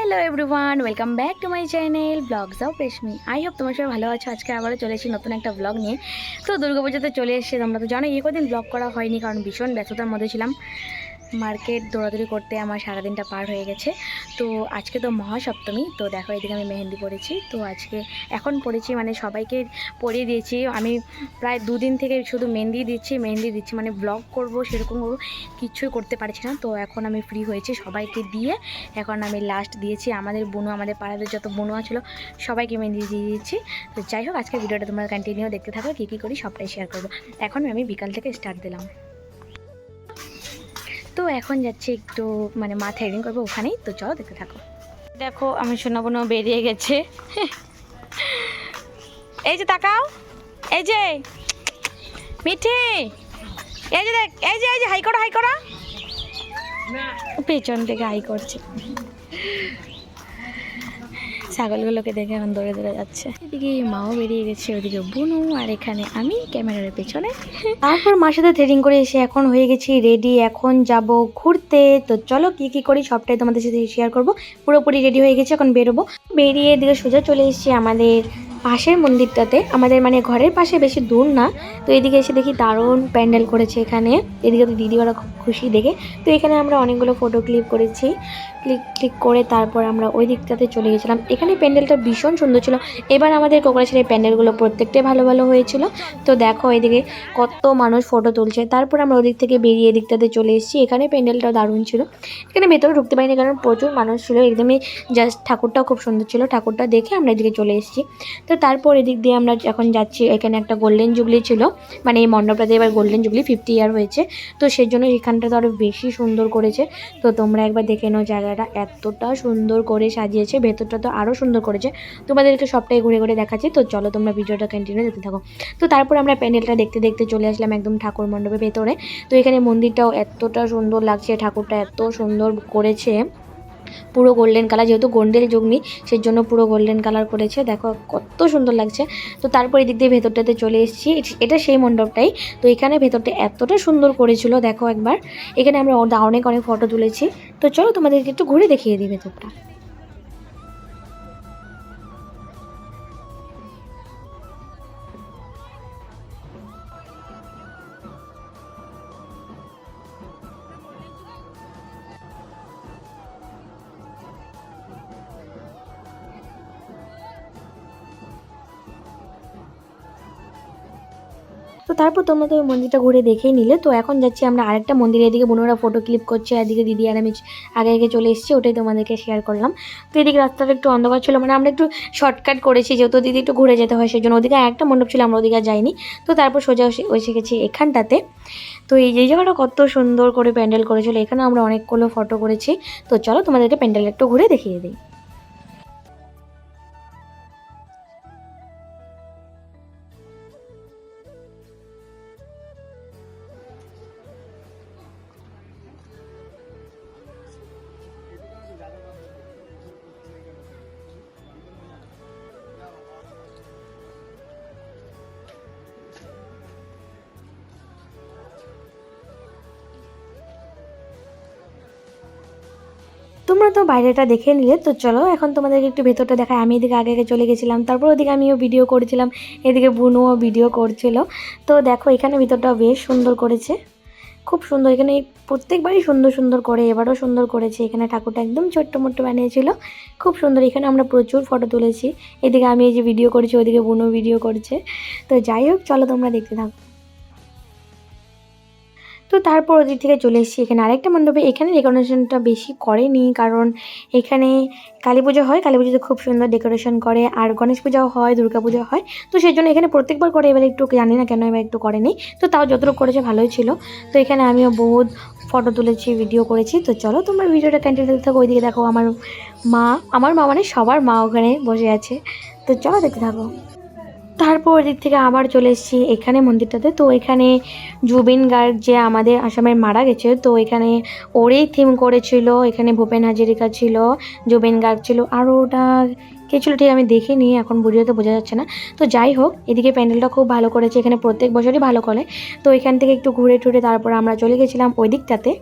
Hello everyone, welcome back to my channel vlogs of Reshmi. I hope তোমার সবাই ভালো আছো। আজকে আবারও চলে এসেছি নতুন একটা ব্লগ নিয়ে। তো দুর্গাপুজোতে চলে এসেছে, তোমরা তো জানো কদিন ব্লগ করা হয়নি কারণ ভীষণ ব্যস্ততার মধ্যে ছিলাম। মার্কেট দৌড়াদৌড়ি করতে আমার সারাদিনটা পার হয়ে গেছে। তো আজকে তো মহাসপ্তমী, তো দেখো এদিকে আমি মেহেন্দি পরেছি। তো আজকে এখন পরেছি মানে সবাইকে পরিয়ে দিয়েছি। আমি প্রায় দুদিন থেকে শুধু মেহেন্দি দিচ্ছি মানে ব্লগ করব সেরকম কিছুই করতে পারছি না। তো এখন আমি ফ্রি হয়েছি সবাইকে দিয়ে, এখন আমি লাস্ট দিয়েছি আমাদের বোনু, আমাদের পাড়াদের যত বনুয়া ছিল সবাইকে মেহেন্দি দিয়ে দিয়েছি। তো যাই হোক, আজকে ভিডিওটা তোমরা কন্টিনিউ দেখতে থাকো, কী করি সবটাই শেয়ার করবো। এখন আমি বিকাল থেকে স্টার্ট দিলাম। তো এখন যাচ্ছি একটু মানে মা থ্রেডিং করবো ওখানেই, তো চলো দেখতে থাকো। দেখো আমি সোনা বোনও বেরিয়ে গেছে। এই যে তাকাও, এই যে মিঠি, এই যে দেখ, এই যে হাই করা পেছন থেকে হাই করছে। ছাগলগুলোকে দেখে এখন দৌড়ে দৌড়ে যাচ্ছে। এদিকে মাও বেরিয়ে গেছে, ওদিকে বুনু, আর এখানে আমি ক্যামেরার পেছনে। তারপর মার সাথে থ্রেডিং করে এসে এখন হয়ে গেছি রেডি, এখন যাব ঘুরতে। তো চলো কি করি সবটাই তোমাদের সাথে শেয়ার করব। পুরোপুরি রেডি হয়ে গেছে, এখন বেরোবো। বেরিয়ে এদিকে সোজা চলে এসেছি আমাদের পাশের মন্দিরটাতে, আমাদের মানে ঘরের পাশে, বেশি দূর না। তো এদিকে এসে দেখি দারুণ প্যান্ডেল করেছে এখানে। এদিকে তো দিদি ওরা খুব খুশি দেখে। তো এখানে আমরা অনেকগুলো ফটো ক্লিক করেছি। ক্লিক করে তারপর আমরা ওই দিকটাতে চলে গেছিলাম। এখানে প্যান্ডেলটা ভীষণ সুন্দর ছিল। এবার আমাদের কোকড়াছড়ির এই প্যান্ডেলগুলো প্রত্যেকটাই ভালো হয়েছিল। তো দেখো এদিকে কত মানুষ ফটো তুলছে। তারপর আমরা ওদিক থেকে বেরিয়ে এদিকটাতে চলে এসেছি। এখানে প্যান্ডেলটাও দারুণ ছিল। এখানে ভেতরে ঢুকতে পারিনি কারণ প্রচুর মানুষ ছিল। একদমই জাস্ট ঠাকুরটাও খুব সুন্দর ছিল। ঠাকুরটা দেখে আমরা এদিকে চলে এসেছি। তো তারপর এদিক দিয়ে আমরা এখন যাচ্ছি। এখানে একটা গোল্ডেন জুবলি ছিল, মানে এই মণ্ডপটাতে এবার গোল্ডেন জুবলি 50 ইয়ার হয়েছে। তো সেই জন্য এখানটা তো আরও বেশি সুন্দর করেছে। তো তোমরা একবার দেখে নাও, জায়গাটা এতটা সুন্দর করে সাজিয়েছে, ভেতরটা তো আরও সুন্দর করেছে। তোমাদেরকে সবটাই ঘুরে দেখাচ্ছি। তো চলো তোমরা ভিডিওটা কন্টিনিউ দেখতে থাকো। তো তারপর আমরা প্যান্ডেলটা দেখতে চলে আসলাম একদম ঠাকুর মণ্ডপের ভেতরে। তো এখানে মন্দিরটাও এতটা সুন্দর লাগছে, ঠাকুরটা এত সুন্দর করেছে, পুরো গোল্ডেন কালার, যেহেতু গোল্ডেন যুগ নেই সেই জন্য পুরো গোল্ডেন কালার করেছে। দেখো কত সুন্দর লাগছে। তো তারপর এদিক দিয়ে ভেতরটাতে চলে এসেছি। এটা সেই মণ্ডপটাই। তো এখানে ভেতরটা এতটা সুন্দর করেছিল, দেখো একবার। এখানে আমরা অনেক ফটো তুলেছি। তো চলো তোমাদেরকে একটু ঘুরে দেখিয়ে দিই ভেতরটা। তো তারপর তোমরা তো ওই মন্দিরটা ঘুরে দেখেই নিলে। তো এখন যাচ্ছি আমরা আরেকটা মন্দিরে। এদিকে বোনেরা ফটো ক্লিক করছে, এদিকে দিদি আর আমি আগে চলে এসেছি, ওটাই তোমাদেরকে শেয়ার করলাম। তো এদিকে রাস্তাটা একটু অন্ধকার ছিল, মানে আমরা একটু শর্টকাট করেছি যেহেতু দিদি একটু ঘুরে যেতে হয়, সেই জন্য ওদিকে আরেকটা মণ্ডপ ছিল, আমরা ওদিকে যাইনি। তো তারপর সোজা এসে গেছি এখানটাতে। তো এই জায়গাটা কত সুন্দর করে প্যান্ডেল করেছিল, এখানে আমরা অনেকগুলো ফটো করেছি। তো চলো তোমাদেরকে প্যান্ডেল একটু ঘুরে দেখিয়ে দিই। তোমরা তো বাইরেটা দেখে নিলে। তো চলো এখন তোমাদেরকে একটু ভেতরটা দেখায়। আমি এদিকে আগে চলে গেছিলাম, তারপর ওদিকে আমিও ভিডিও করেছিলাম, এদিকে বুনুও ভিডিও করছিল। তো দেখো এখানে ভিতরটা বেশ সুন্দর করেছে, খুব সুন্দর। এখানে প্রত্যেকবারই সুন্দর করে, এবারও সুন্দর করেছে। এখানে ঠাকুরটা একদম ছোট্ট মোট্ট বানিয়েছিল, খুব সুন্দর। এখানে আমরা প্রচুর ফটো তুলেছি। এদিকে আমি এই যে ভিডিও করেছি, ওদিকে বুনু ভিডিও করছে। তো যাই হোক, চলো তোমরা দেখতে থাকো। তো তারপর ওদিক থেকে চলে এসেছি এখানে আরেকটা মণ্ডপে। এখানে ডেকোরেশনটা বেশি করেনি কারণ এখানে কালী পুজো হয়, কালী পুজোতে খুব সুন্দর ডেকোরেশন করে, আর গণেশ পূজাও হয়, দুর্গা পূজা হয়। তো সেই জন্য এখানে প্রত্যেকবার করে, এবার একটু জানি না কেন এবার একটু করেনি। তো তাও যতটুকু করেছে ভালোই ছিল। তো এখানে আমিও বহুত ফটো তুলেছি, ভিডিও করেছি। তো চলো তোমরা ভিডিওটা কন্টিনিউ দেখতে থাকো। ওইদিকে দেখো আমার মা মানে সবার মা ওখানে বসে আছে। তো চলো দেখতে থাকো। তারপর ওদিক থেকে আবার চলে এসেছি এখানে মন্দিরটাতে। তো এখানে জুবিন গার্গ যে আমাদের আসামের মারা গেছে, তো এখানে ওরই থিম করেছিল। এখানে ভূপেন হাজারিকা ছিল, জুবিন গার্গ ছিল, আর ওটা কে ছিল ঠিক আমি দেখিনি, এখন ভিডিওতে বোঝা যাচ্ছে না। তো যাই হোক, এদিকে প্যান্ডেলটা খুব ভালো করেছে, এখানে প্রত্যেক বছরই ভালো করে। তো এখান থেকে একটু ঘুরে টুরে তারপর আমরা চলে গেছিলাম ওই দিকটাতে।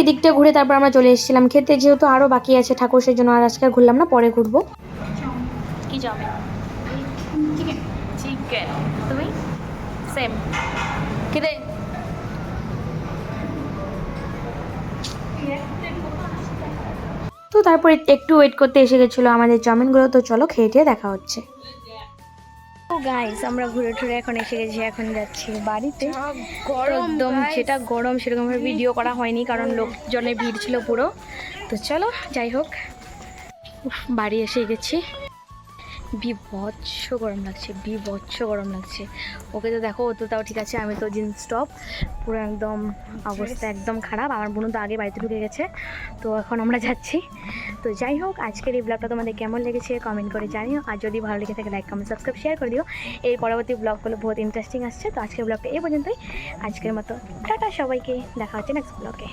এদিকটা ঘুরে তারপর আমরা চলে এসেছিলাম খেতে, যেহেতু আরও বাকি আছে ঠাকুর, সেই জন্য আর আজকে আর ঘুরলাম না, পরে ঘুরবো। কি চাউমিন? চিকেন। তুমি? সেম। খেতে তো তারপরে একটু ওয়েট করতে এসে গেছিলো আমাদের চাউমিনগুলো, তো চলো খেয়ে টেয়ে দেখা হচ্ছে। তো গাইস আমরা ঘুরে টুরে এখন এসে গেছি, এখন যাচ্ছি বাড়িতে। একদম যেটা গরম সেরকমভাবে ভিডিও করা হয়নি, কারণ লোকজনের ভিড় ছিল পুরো। তো চলো যাই হোক, বাড়ি এসে গেছি। বিভৎস গরম লাগছে, বিভৎস গরম লাগছে। ওকে তো দেখো, ও তো তাও ঠিক আছে, আমি তো জিন্স টপ, পুরো একদম অবস্থা একদম খারাপ। আমার বোনও তো আগে বাড়িতে ঢুকে গেছে, তো এখন আমরা যাচ্ছি। তো যাই হোক, আজকের এই ব্লগটা তোমাদের কেমন লেগেছে কমেন্ট করে জানিও, আর যদি ভালো লেগে থাকে লাইক কমেন্ট সাবস্ক্রাইব শেয়ার করে দিও। এর পরবর্তী ব্লগগুলো বহুত ইন্টারেস্টিং আসছে। তো আজকের ব্লগটা এই পর্যন্তই, আজকের মতো টাটা সবাইকে, দেখা হচ্ছে নেক্সট ব্লগে।